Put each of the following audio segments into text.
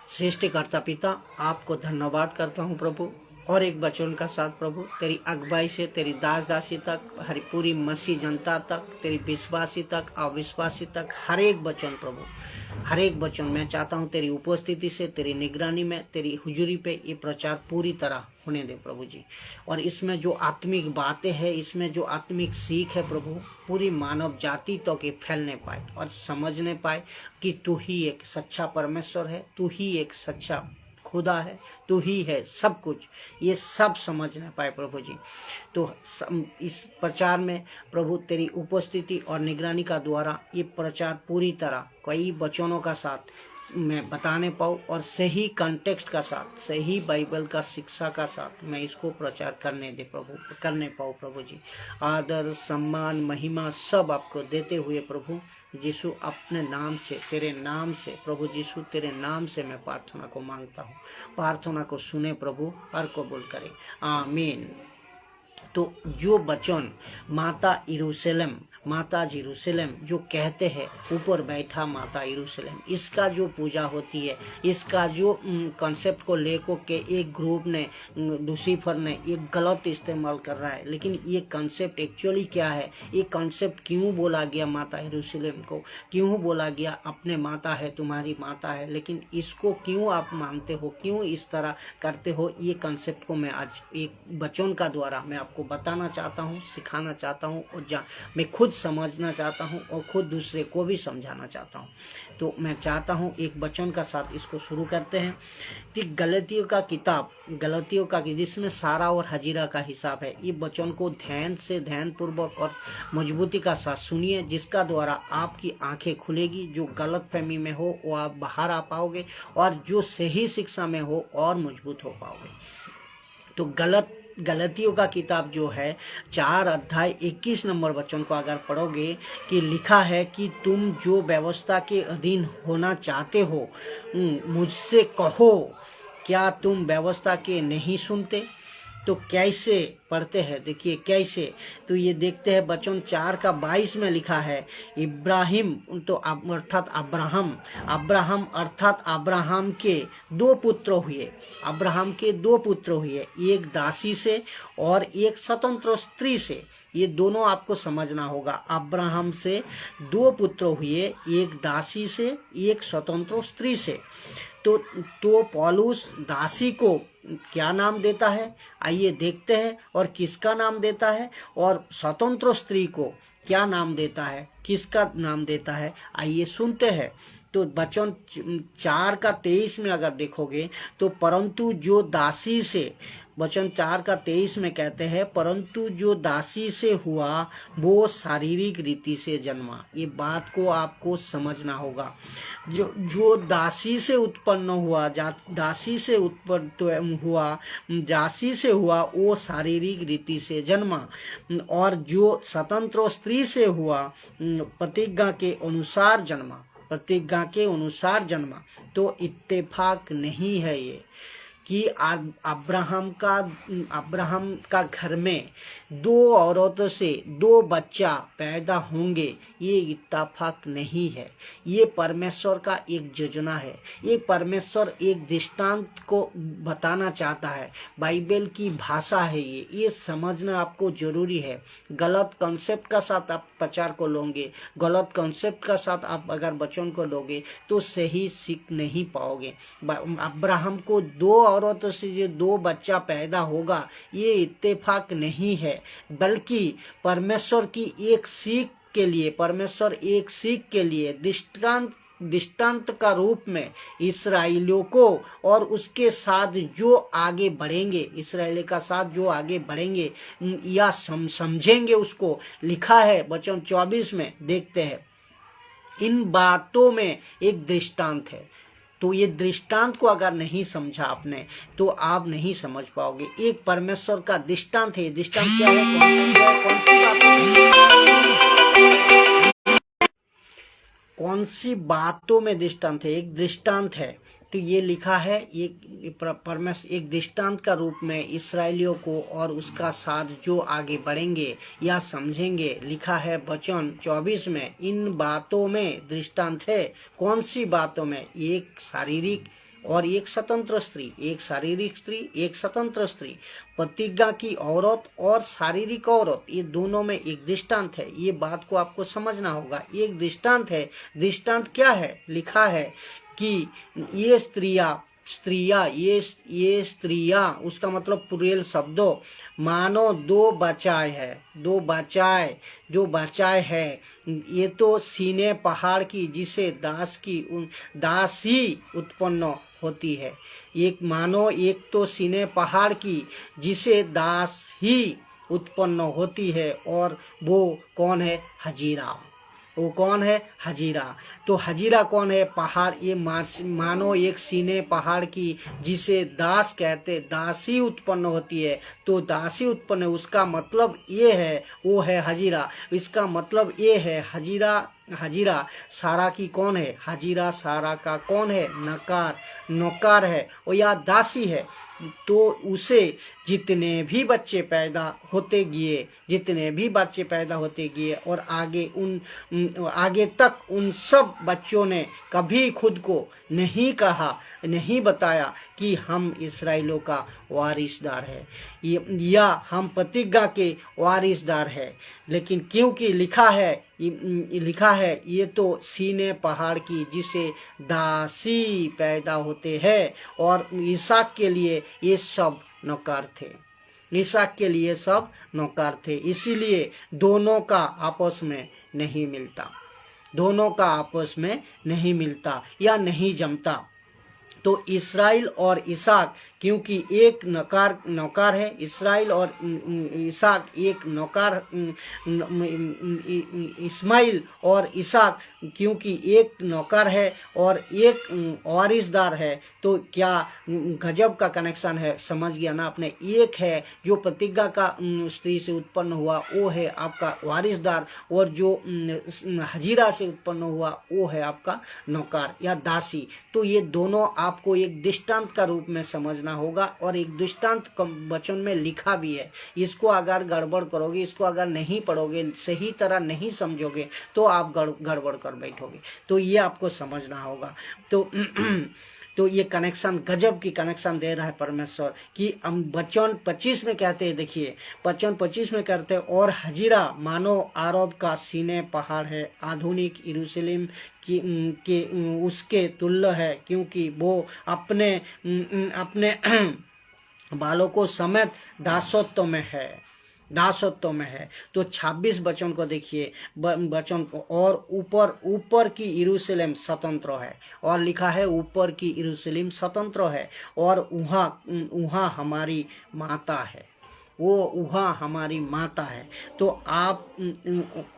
सृष्टिकर्ता पिता, आपको धन्यवाद करता हूँ प्रभु, और एक वचन का साथ प्रभु तेरी अगुवाई से तेरी दास दासी तक, हरी पूरी मसीह जनता तक, तेरी विश्वासी तक, अविश्वासी तक, हर एक वचन प्रभु, हर एक वचन मैं चाहता हूँ तेरी उपस्थिति से, तेरी निगरानी में, तेरी हुजूरी पे ये प्रचार पूरी तरह होने दे प्रभु जी। और इसमें जो आत्मिक बातें हैं, इसमें जो आत्मिक सीख है प्रभु, पूरी मानव जाति तो के फैलने पाए और समझने पाए कि तू ही एक सच्चा परमेश्वर है, तू ही एक सच्चा खुदा है, तू ही है सब कुछ, ये सब समझने पाए प्रभु जी। तो इस प्रचार में प्रभु तेरी उपस्थिति और निगरानी का द्वारा ये प्रचार पूरी तरह कई वचनों का साथ मैं बताने पाऊँ और सही कॉन्टेक्स्ट का साथ, सही बाइबल का शिक्षा का साथ मैं इसको प्रचार करने पाऊँ प्रभु जी। आदर सम्मान महिमा सब आपको देते हुए प्रभु यीशु अपने नाम से, तेरे नाम से प्रभु यीशु, तेरे नाम से मैं प्रार्थना को मांगता हूँ। प्रार्थना को सुने प्रभु और कबूल करे, आमीन। तो जो वचन माता यरूशलेम जो कहते हैं, ऊपर बैठा माता यरूशलेम, इसका जो पूजा होती है, इसका जो कॉन्सेप्ट को लेकर के एक ग्रुप ने, लूसीफर ने एक गलत इस्तेमाल कर रहा है। लेकिन ये कॉन्सेप्ट एक्चुअली क्या है, ये कॉन्सेप्ट क्यों बोला गया माता यरूशलेम को, क्यों बोला गया अपने माता है, तुम्हारी माता है, लेकिन इसको क्यों आप मानते हो, क्यों इस तरह करते हो, ये कॉन्सेप्ट को मैं आज एक वचन का द्वारा मैं आपको बताना चाहता हूँ, सिखाना चाहता हूँ, और मैं खुद समझना चाहता हूँ और खुद दूसरे को भी समझाना चाहता हूँ। तो मैं चाहता हूँ एक वचन का साथ इसको शुरू करते हैं कि गलतियों का जिसमें सारा और हजीरा का हिसाब है। ये वचन को ध्यान पूर्वक और मजबूती का साथ सुनिए, जिसका द्वारा आपकी आंखें खुलेगी। जो गलत फहमी में हो वो आप बाहर आ पाओगे, और जो सही शिक्षा में हो और मजबूत हो पाओगे। तो गलतियों का किताब जो है 4 अध्याय 21 नंबर वचन को अगर पढ़ोगे कि लिखा है कि तुम जो व्यवस्था के अधीन होना चाहते हो मुझसे कहो, क्या तुम व्यवस्था के नहीं सुनते? तो कैसे पढ़ते हैं, देखिए कैसे। तो ये देखते हैं वचन 4 का 22 में लिखा है, इब्राहिम तो अर्थात अब्राहम अर्थात अब्राहम के 2 पुत्र हुए, एक दासी से और एक स्वतंत्र स्त्री से। ये दोनों आपको समझना होगा। अब्राहम से 2 पुत्र हुए, एक दासी से, एक स्वतंत्र स्त्री से। तो पौलुस दासी को क्या नाम देता है, आइए देखते हैं, और किसका नाम देता है, और स्वतंत्र स्त्री को क्या नाम देता है, किसका नाम देता है, आइए सुनते हैं। तो वचन 4 का 23 में अगर देखोगे तो परंतु जो दासी से, वचन 4 का 23 में कहते हैं, परंतु जो दासी से हुआ वो शारीरिक रीति से जन्मा। ये बात को आपको समझना होगा। जो दासी से उत्पन्न हुआ, दासी से हुआ वो शारीरिक रीति से जन्मा, और जो स्वतंत्र स्त्री से हुआ प्रतिज्ञा के अनुसार जन्मा। तो इत्तेफाक नहीं है ये कि अब्राहम का घर में 2 औरतों से 2 बच्चा पैदा होंगे, ये इत्तेफाक नहीं है। ये परमेश्वर का एक योजना है। ये परमेश्वर एक दृष्टांत को बताना चाहता है। बाइबल की भाषा है ये समझना आपको जरूरी है। गलत कॉन्सेप्ट का साथ आप प्रचार को लोगे, गलत कॉन्सेप्ट का साथ आप अगर वचन को लोगे तो सही सीख नहीं पाओगे। अब्राहम को 2 औरतों से जो 2 बच्चा पैदा होगा, ये इत्तेफाक नहीं है, बल्कि परमेश्वर एक सीख के लिए दृष्टांत का रूप में इस्राएलियों को और उसके साथ जो आगे बढ़ेंगे या समझेंगे उसको लिखा है वचन 24 में। देखते हैं, इन बातों में एक दृष्टांत है। तो ये दृष्टांत को अगर नहीं समझा आपने तो आप नहीं समझ पाओगे। एक परमेश्वर का दृष्टांत है। दृष्टांत क्या है, कौन सी बातों में दृष्टांत है? एक दृष्टांत है। तो ये लिखा है, परमेश्वर एक दृष्टांत का रूप में इस्राएलियों को और उसका साथ जो आगे बढ़ेंगे या समझेंगे, लिखा है वचन 24 में। इन बातों में दृष्टांत है। कौन सी बातों में? एक शारीरिक और एक स्वतंत्र स्त्री, एक शारीरिक स्त्री, एक स्वतंत्र स्त्री। प्रतिज्ञा की औरत और शारीरिक औरत, ये दोनों में एक दृष्टांत है। ये बात को आपको समझना होगा, एक दृष्टांत है। दृष्टांत क्या है? लिखा है कि ये ये स्त्रियां, उसका मतलब प्लूरल शब्दों, मानो दो बचाए है, दो बचाए, जो बचाए है, ये तो सीने पहाड़ की, जिसे दास ही उत्पन्न होती है। एक मानो एक तो सीने पहाड़ की, जिसे दास ही उत्पन्न होती है, और वो कौन है? हजीरा। वो कौन है? हजीरा। तो हजीरा कौन है? पहाड़, ये मानो एक सीने पहाड़ की, जिसे दास कहते, दासी उत्पन्न होती है। तो दासी उत्पन्न, उसका मतलब ये है, वो है हजीरा। इसका मतलब ये है हजीरा सारा की कौन है? हजीरा सारा का कौन है? नौकर है, और या दासी है। तो उसे जितने भी बच्चे पैदा होते गए और आगे तक उन सब बच्चों ने कभी खुद को नहीं कहा, नहीं बताया कि हम इस्राएलियों का वारिसदार है, या हम प्रतिज्ञा के वारिसदार है। लेकिन क्योंकि लिखा है ये तो सीने पहाड़ की, जिसे दासी पैदा होते हैं, और इसहाक के लिए ये सब नौकर थे। इसहाक के लिए सब नौकर थे, इसीलिए दोनों का आपस में नहीं मिलता, दोनों का आपस में नहीं मिलता या नहीं जमता। तो इस्राइल और इसहाक, क्योंकि एक नौकर है, इस्राइल और इसहाक एक नौकर, इस्माइल और इसहाक क्योंकि एक नौकर है और एक वारिसदार है। तो क्या गजब का कनेक्शन है, समझ गया ना आपने? एक है जो प्रतिज्ञा का स्त्री से उत्पन्न हुआ, वो है आपका वारिसदार, और जो हजीरा से उत्पन्न हुआ, वो है आपका नौकर या दासी। तो ये दोनों आपको एक दृष्टांत का रूप में समझना होगा, और एक दृष्टांत वचन में लिखा भी है। इसको अगर गड़बड़ करोगे, इसको अगर नहीं पढ़ोगे, सही तरह नहीं समझोगे, तो आप गड़बड़ कर बैठोगे। तो ये आपको समझना होगा। तो ये कनेक्शन, गजब की कनेक्शन दे रहा है परमेश्वर कि हम वचन 25 में कहते हैं, देखिए वचन 25 में कहते हैं, और हजीरा मानो अरब का सीने पहाड़ है, आधुनिक यरूशलेम के उसके तुल्य है, क्योंकि वो अपने बालकों समेत दासत्व में है। तो 26 वचन को देखिए, वचन को, और ऊपर की यरूशलेम स्वतंत्र है, और लिखा है ऊपर की यरूशलेम स्वतंत्र है, और वहाँ हमारी माता है, वहाँ हमारी माता है। तो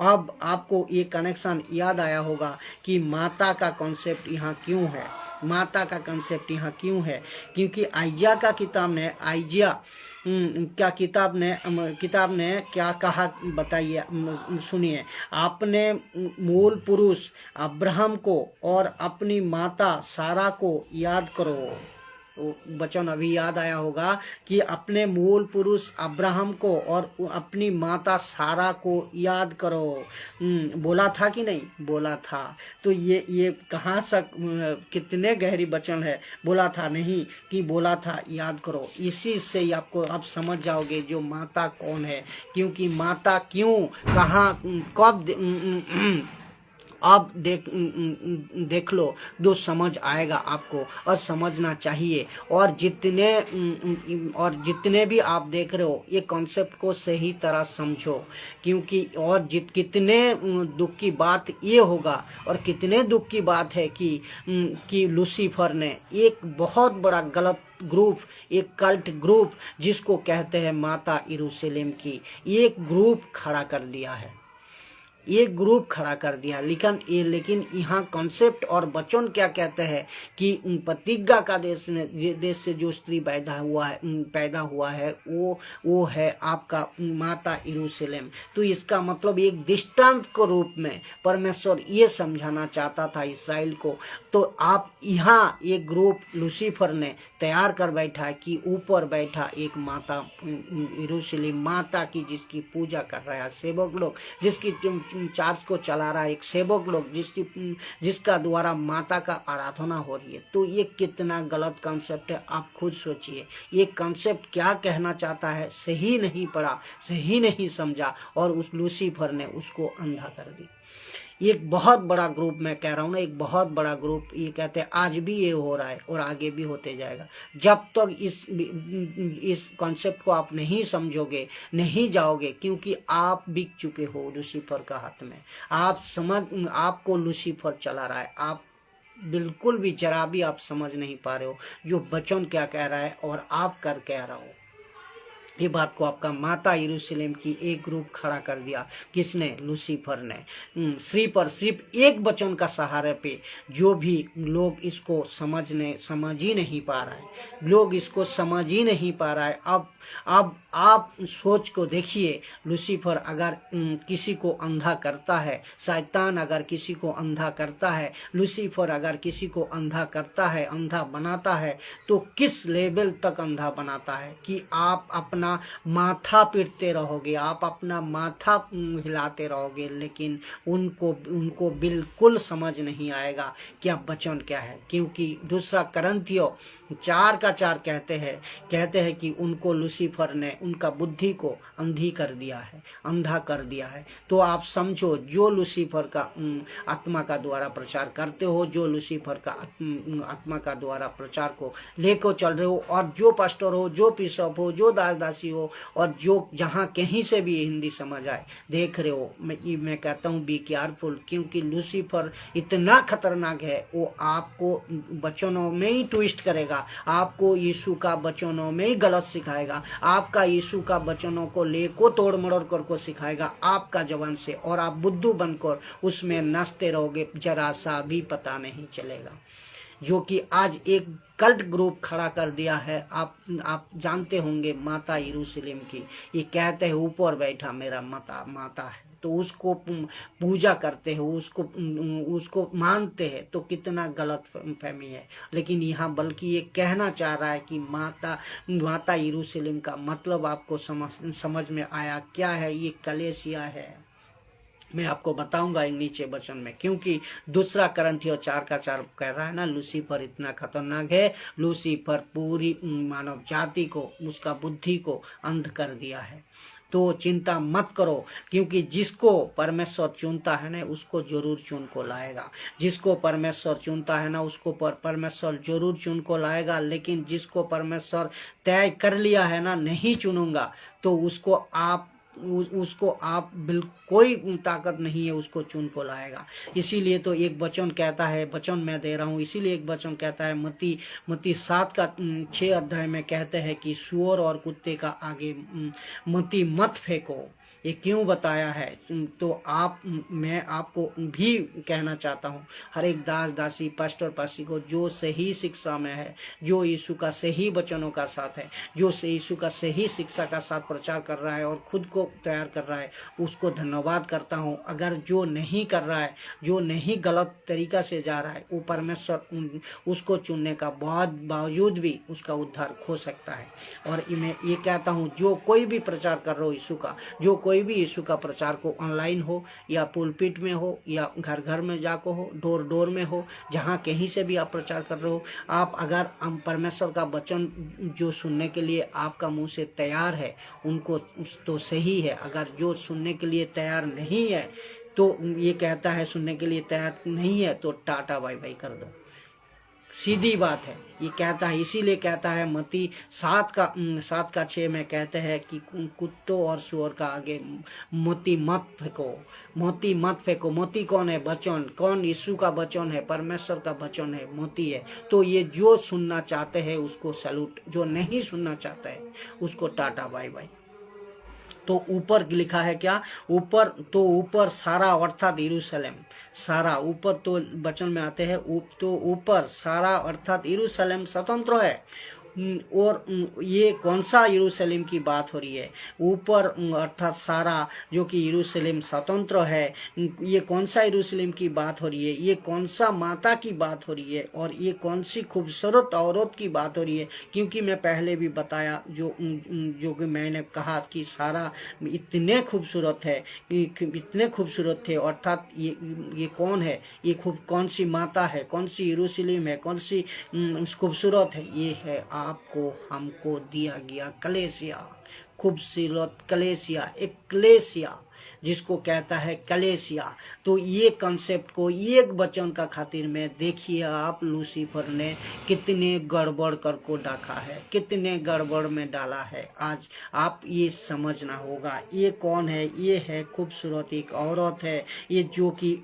अब आपको ये कनेक्शन याद आया होगा कि माता का कॉन्सेप्ट यहाँ क्यों है, माता का कंसेप्ट यहाँ क्यों है? क्योंकि आइजिया का किताब ने क्या कहा, बताइए, सुनिए। आपने मूल पुरुष अब्राहम को और अपनी माता सारा को याद करो। वचन अभी याद आया होगा कि अपने मूल पुरुष अब्राहम को और अपनी माता सारा को याद करो। बोला था कि नहीं? बोला था। तो ये कहाँ से, कितने गहरी वचन है, बोला था नहीं कि बोला था, याद करो। इसी से ही आपको आप समझ जाओगे जो माता कौन है, क्योंकि माता क्यों, कहाँ, कब, अब देख लो, जो समझ आएगा आपको, और समझना चाहिए। और जितने भी आप देख रहे हो, ये कॉन्सेप्ट को सही तरह समझो, क्योंकि और कितने दुख की बात ये होगा, और कितने दुख की बात है कि लूसीफर ने एक बहुत बड़ा गलत ग्रुप, एक कल्ट ग्रुप, जिसको कहते हैं माता यरूशलेम की, एक ग्रुप खड़ा कर दिया है, एक ग्रुप खड़ा कर दिया। लेकिन यहाँ कॉन्सेप्ट और वचन क्या कहते हैं कि प्रतिज्ञा का देश से जो स्त्री पैदा हुआ है वो है आपका माता यरूशलेम। तो इसका मतलब एक दृष्टांत के रूप में परमेश्वर ये समझाना चाहता था इस्राएल को। तो आप यहाँ एक ग्रुप लूसीफर ने तैयार कर बैठा है कि ऊपर बैठा एक माता यरूशलेम माता की, जिसकी पूजा कर रहा है सेवक लोग, जिसकी चार्ज को चला रहा है, एक सेवक लोग जिसका द्वारा माता का आराधना हो रही है। तो ये कितना गलत कॉन्सेप्ट है, आप खुद सोचिए। ये कॉन्सेप्ट क्या कहना चाहता है, सही नहीं पढ़ा, सही नहीं समझा, और उस लूसीफर ने उसको अंधा कर दी। एक बहुत बड़ा ग्रुप, मैं कह रहा हूँ ना, एक बहुत बड़ा ग्रुप ये कहते हैं आज भी ये हो रहा है और आगे भी होते जाएगा। जब तक इस कॉन्सेप्ट को आप नहीं समझोगे, नहीं जाओगे, क्योंकि आप बिक चुके हो लूसीफर का हाथ में। आपको लूसीफर चला रहा है, आप बिल्कुल भी जरा भी आप समझ नहीं पा रहे हो जो वचन क्या कह रहा है और आप कर कह रहा हो। ये बात को आपका माता यरूशलेम की एक ग्रुप खड़ा कर दिया। किसने? लूसीफर ने। सिर्फ एक वचन का सहारे पे जो भी लोग इसको समझ ही नहीं पा रहा है, लोग इसको समझ ही नहीं पा रहा है। अब आप सोच को देखिए, लूसीफर अगर किसी को अंधा करता है, शैतान अगर किसी को अंधा करता है, लूसीफर अगर किसी को अंधा करता है, अंधा बनाता है, तो किस लेवल तक अंधा बनाता है कि आप अपना माथा पीटते रहोगे, आप अपना माथा हिलाते रहोगे, लेकिन उनको बिल्कुल समझ नहीं आएगा कि वचन क्या है। क्योंकि दूसरा करंथियों 4:4 कहते हैं कि उनको लूसीफर ने उनका बुद्धि को अंधा कर दिया है। तो आप समझो, जो लूसीफर का आत्मा का द्वारा प्रचार करते हो, जो लूसीफर का आत्मा का द्वारा प्रचार को लेकर चल रहे हो, और जो पास्टर हो, जो बिशप हो, जो दासी हो, और जो जहाँ कहीं से भी हिंदी समझ आए, देख रहे हो, मैं कहता हूँ बी केयरफुल, क्योंकि लूसीफर इतना खतरनाक है, वो आपको वचनों में ही ट्विस्ट करेगा, आपको यीशु का वचनों में ही गलत सिखाएगा, आपका यीशु का वचनों को लेको तोड़ मरोड़ कर सिखाएगा आपका जवान से, और आप बुद्धू बनकर उसमें नाचते रहोगे, जरा सा भी पता नहीं चलेगा। जो कि आज एक कल्ट ग्रुप खड़ा कर दिया है, आप जानते होंगे माता यरूशलेम की। ये कहते हैं ऊपर बैठा मेरा माता है, तो उसको पूजा करते हैं, उसको मानते हैं, तो कितना गलत फहमी है। लेकिन यहाँ बल्कि ये कहना चाह रहा है कि माता यरूशलेम का मतलब आपको समझ में आया क्या है? ये कलेसिया है। मैं आपको बताऊंगा एक नीचे वचन में, क्योंकि दूसरा करंथियों 4:4 कह रहा है ना, लूसीफर इतना खतरनाक है, लूसीफर पूरी मानव जाति को, उसका बुद्धि को अंध कर दिया है। तो चिंता मत करो, क्योंकि जिसको परमेश्वर चुनता है ना, उसको जरूर चुन को लाएगा। जिसको परमेश्वर चुनता है ना, उसको परमेश्वर जरूर चुन को लाएगा। लेकिन जिसको परमेश्वर तय कर लिया है ना, नहीं चुनूंगा, तो उसको आप बिल्कुल कोई ताकत नहीं है, उसको चुन को लाएगा। इसीलिए तो एक वचन कहता है, वचन मैं दे रहा हूँ, इसीलिए एक वचन कहता है मत्ती 7:6 अध्याय में कहते हैं कि सूअर और कुत्ते का आगे मत्ती मत फेंको। ये क्यों बताया है? तो मैं आपको भी कहना चाहता हूँ, हर एक दासी पास्टर पासी को जो सही शिक्षा में है, जो यीशु का सही वचनों का साथ है, जो यीशु का सही शिक्षा का साथ प्रचार कर रहा है और खुद को तैयार कर रहा है, उसको धन्यवाद करता हूँ। अगर जो नहीं कर रहा है, जो नहीं गलत तरीका से जा रहा है, वो परमेश्वर उसको चुनने का बावजूद भी उसका उद्धार हो सकता है। और मैं ये कहता हूँ, जो कोई भी प्रचार कर रहे हो यीशु का, जो कोई भी यीशु का प्रचार को ऑनलाइन हो या पुलपिट में हो या घर घर में जाको हो, डोर डोर में हो, जहाँ कहीं से भी आप प्रचार कर रहे हो, आप अगर परमेश्वर का वचन जो सुनने के लिए आपका मुंह से तैयार है, उनको तो सही है। अगर जो सुनने के लिए तैयार नहीं है, तो ये कहता है सुनने के लिए तैयार नहीं है, तो टाटा बाय बाय कर दो, सीधी बात है। ये कहता है, इसीलिए कहता है मत्ती 7:6 में कहते हैं कि कुत्तों और सूअर का आगे मोती मत फेंको, मोती मत फेंको। मोती कौन है? वचन। कौन? यीशु का वचन है, परमेश्वर का वचन है, मोती है। तो ये जो सुनना चाहते हैं उसको सैल्यूट, जो नहीं सुनना चाहता है उसको टाटा बाय बाय। तो ऊपर लिखा है क्या? ऊपर सारा अर्थात यरूशलेम, सारा ऊपर तो वचन में आते हैं, तो ऊपर सारा अर्थात यरूशलेम स्वतंत्र है, और ये कौन सा यरूशलेम की बात हो रही है? ऊपर अर्थात सारा जो कि यरूशलेम स्वतंत्र है, ये कौन सा यरूशलेम की बात हो रही है? ये कौन सा माता की बात हो रही है? और ये कौन सी खूबसूरत औरत की बात हो रही है? क्योंकि मैं पहले भी बताया, जो कि मैंने कहा कि सारा इतने खूबसूरत है, इतने खूबसूरत थे। अर्थात ये कौन है? ये कौन सी माता है? कौन सी यरूशलेम है? कौन सी खूबसूरत है? ये है आपको हमको दिया गया कलेसिया, खूबसूरत कलेसिया, एक्लेसिया जिसको कहता है कलेसिया। तो ये कंसेप्ट को एक वचन का खातिर में देखिए आप, लूसीफर ने कितने गड़बड़ कर को डाका है, कितने गड़बड़ में डाला है। आज आप ये समझना होगा ये कौन है। ये है खूबसूरत एक औरत है, ये जो कि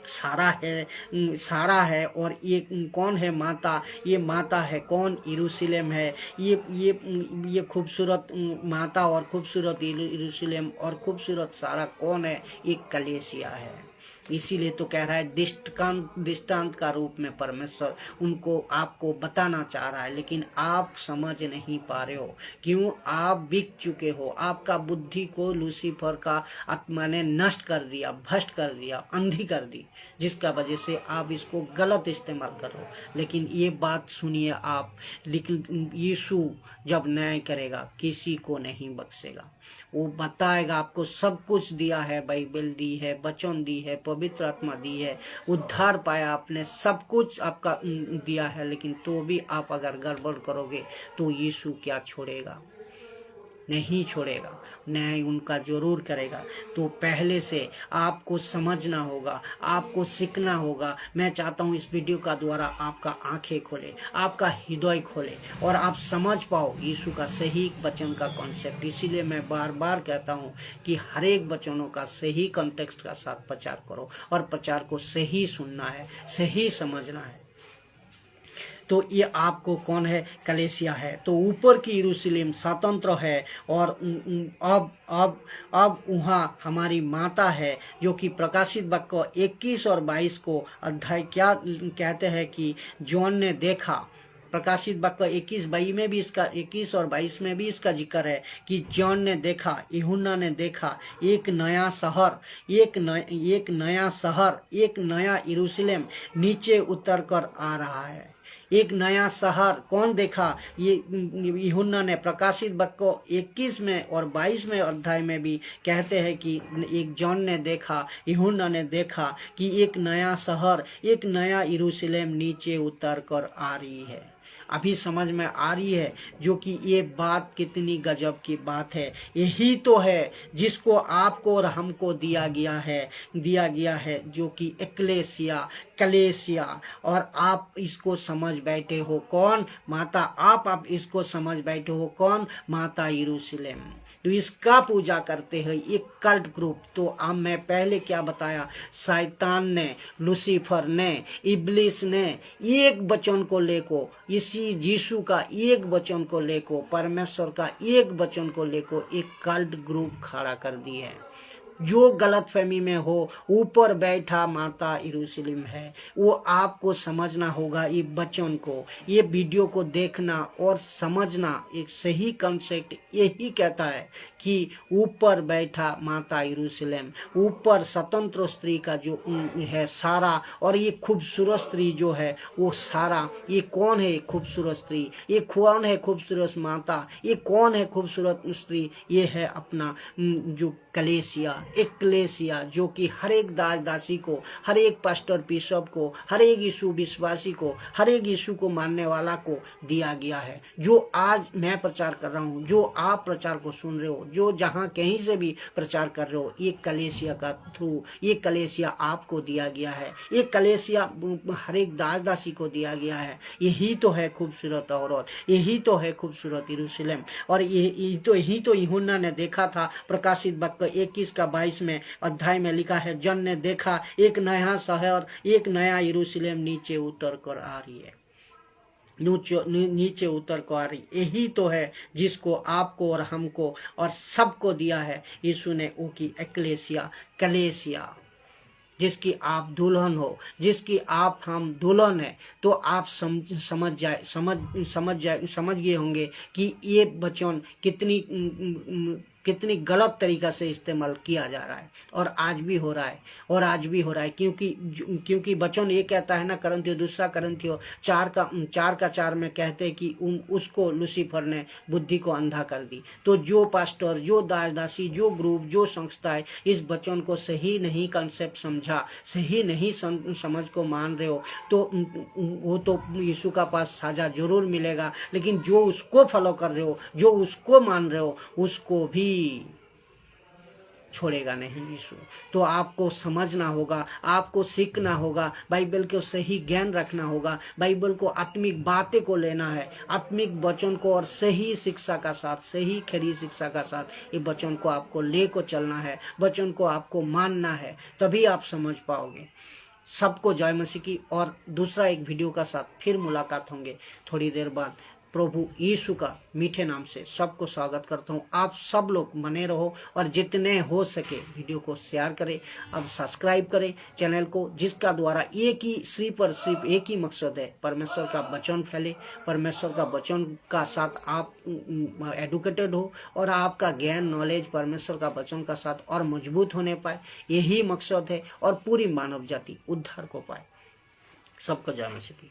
सारा है। और ये कौन है? माता। ये माता है कौन? यरूशलेम है। ये खूबसूरत माता और खूबसूरत यरूशलेम और खूबसूरत सारा कौन है? एक कलेसिया है। इसीलिए तो कह रहा है दृष्टांत का रूप में परमेश्वर उनको आपको बताना चाह रहा है, लेकिन आप समझ नहीं पा रहे हो। क्यों? आप बिक चुके हो। आपका बुद्धि को लूसीफर का आत्मा ने नष्ट कर दिया, भ्रष्ट कर दिया, अंधी कर दी, जिसका वजह से आप इसको गलत इस्तेमाल करो। लेकिन ये बात सुनिए आप, लेकिन यीशु जब न्याय करेगा किसी को नहीं बख्शेगा। वो बताएगा आपको सब कुछ दिया है, बाइबल दी है, वचन दी है, पवित्र आत्मा दी है, उद्धार पाया आपने, सब कुछ आपका दिया है। लेकिन तो भी आप अगर गड़बड़ करोगे तो यीशु क्या छोड़ेगा? नहीं छोड़ेगा, न्याय उनका जरूर करेगा। तो पहले से आपको समझना होगा, आपको सीखना होगा। मैं चाहता हूँ इस वीडियो का द्वारा आपका आंखें खोले, आपका हृदय खोले और आप समझ पाओ यीशु का सही वचन का कॉन्सेप्ट। इसीलिए मैं बार बार कहता हूँ कि हर एक वचनों का सही कॉन्टेक्स्ट का साथ प्रचार करो, और प्रचार को सही सुनना है, सही समझना है। तो ये आपको कौन है? कलेसिया है। तो ऊपर की यरूशलेम स्वतंत्र है, और अब वहाँ हमारी माता है, जो कि प्रकाशित वाक्य 21 और 22 को अध्याय क्या कहते हैं कि जॉन ने देखा। प्रकाशित वाक्य 21-22 में भी इसका 21 और 22 में भी इसका जिक्र है कि जॉन ने देखा, यूहन्ना ने देखा एक नया शहर, एक नया यरूशलेम नीचे उतर कर आ रहा है। एक नया शहर कौन देखा? ये यूहन्ना ने प्रकाशित वाक्य 21 में और 22 में अध्याय में भी कहते हैं कि एक जॉन ने देखा, यूहन्ना ने देखा कि एक नया शहर, एक नया यरूशलेम नीचे उतर कर आ रही है। अभी समझ में आ रही है जो कि ये बात कितनी गजब की बात है। यही तो है जिसको आपको और हमको दिया गया है, जो कि एक्लेसिया, कलेसिया। और आप इसको समझ बैठे हो कौन? माता। आप इसको समझ बैठे हो कौन? माता यरूशलेम। तो इसका पूजा करते हैं एक कल्ट ग्रुप। तो अब मैं पहले क्या बताया? शैतान ने, लूसीफर ने, इब्लिस ने एक वचन को लेको, इसी यीशु का एक वचन को लेको, परमेश्वर का एक वचन को लेको एक कल्ट ग्रुप खड़ा कर दिए है। जो गलत फहमी में हो, ऊपर बैठा माता यरूशलेम है, वो आपको समझना होगा। ये वचन को, ये वीडियो को देखना और समझना। एक सही कंसेप्ट यही कहता है कि ऊपर बैठा माता यरूशलेम, ऊपर स्वतंत्र स्त्री का जो है सारा, और ये खूबसूरत स्त्री जो है वो सारा। ये कौन है खूबसूरत स्त्री? ये कौन है खूबसूरत माता? ये कौन है खूबसूरत स्त्री? ये है अपना जो कलेसिया, एक्लेसिया, जो कि हर एक दास दासी को, हर एक पास्टर बिशप को, हर एक यीशु विश्वासी को, हर एक यीशु को मानने वाला को दिया गया है। जो आज मैं प्रचार कर रहा हूँ, जो आप प्रचार को सुन रहे हो, जो जहाँ कहीं से भी प्रचार कर रहे हो, ये कलेसिया का थ्रू, ये कलेसिया आपको दिया गया है। ये कलेसिया हर एक दास दासी को दिया गया है। यही तो है खूबसूरत औरत, यही तो है खूबसूरत यरूशलेम। और यही तो यूहन्ना ने देखा था। प्रकाशित वाक्य 21 का 22 में अध्याय में लिखा है, जन ने देखा एक नया शहर, एक नया यरूशलेम नीचे उतर कर आ रही है, नीचे उतर कर आ रही। यही तो है जिसको आपको और हमको और सबको दिया है यीशु ने, वो की एक्लेसिया, कलेसिया। जिसकी आप दुल्हन हो, जिसकी आप हम दुल्हन है, तो आप समझ गए होंगे कि ये वचन कितनी गलत तरीका से इस्तेमाल किया जा रहा है, और आज भी हो रहा है, क्योंकि वचन ये कहता है ना, करंथियों 2 करंथियों 4 में कहते हैं कि उसको लूसीफर ने बुद्धि को अंधा कर दी। तो जो पास्टर, जो दासी, जो ग्रुप, जो संस्थाएं इस वचन को सही नहीं कंसेप्ट समझा, सही नहीं समझ को मान रहे हो, तो वो तो यीशु का पास साझा जरूर मिलेगा, लेकिन जो उसको फॉलो कर रहे हो, जो उसको मान रहे हो, उसको भी छोड़ेगा नहीं यीशु। तो आपको समझना होगा, आपको सीखना होगा, बाइबल को सही ज्ञान रखना होगा, बाइबल को आत्मिक बातें को लेना है, आत्मिक वचन को, और सही शिक्षा का साथ, सही खरी शिक्षा का साथ ये वचन को आपको ले को चलना है, वचन को आपको मानना है, तभी आप समझ पाओगे। सबको जय मसीह की। और दूसरा एक वीडियो का साथ फिर मुलाकात होंगे थोड़ी देर बाद। प्रभु यीशु का मीठे नाम से सबको स्वागत करता हूँ। आप सब लोग बने रहो, और जितने हो सके वीडियो को शेयर करें, अब सब्सक्राइब करें चैनल को, जिसका द्वारा एक ही सिर्फ एक ही मकसद है, परमेश्वर का वचन फैले, परमेश्वर का वचन का साथ आप एडुकेटेड हो, और आपका ज्ञान, नॉलेज परमेश्वर का वचन का साथ और मजबूत होने पाए, यही मकसद है, और पूरी मानव जाति उद्धार को पाए। सबको जय मसीह की।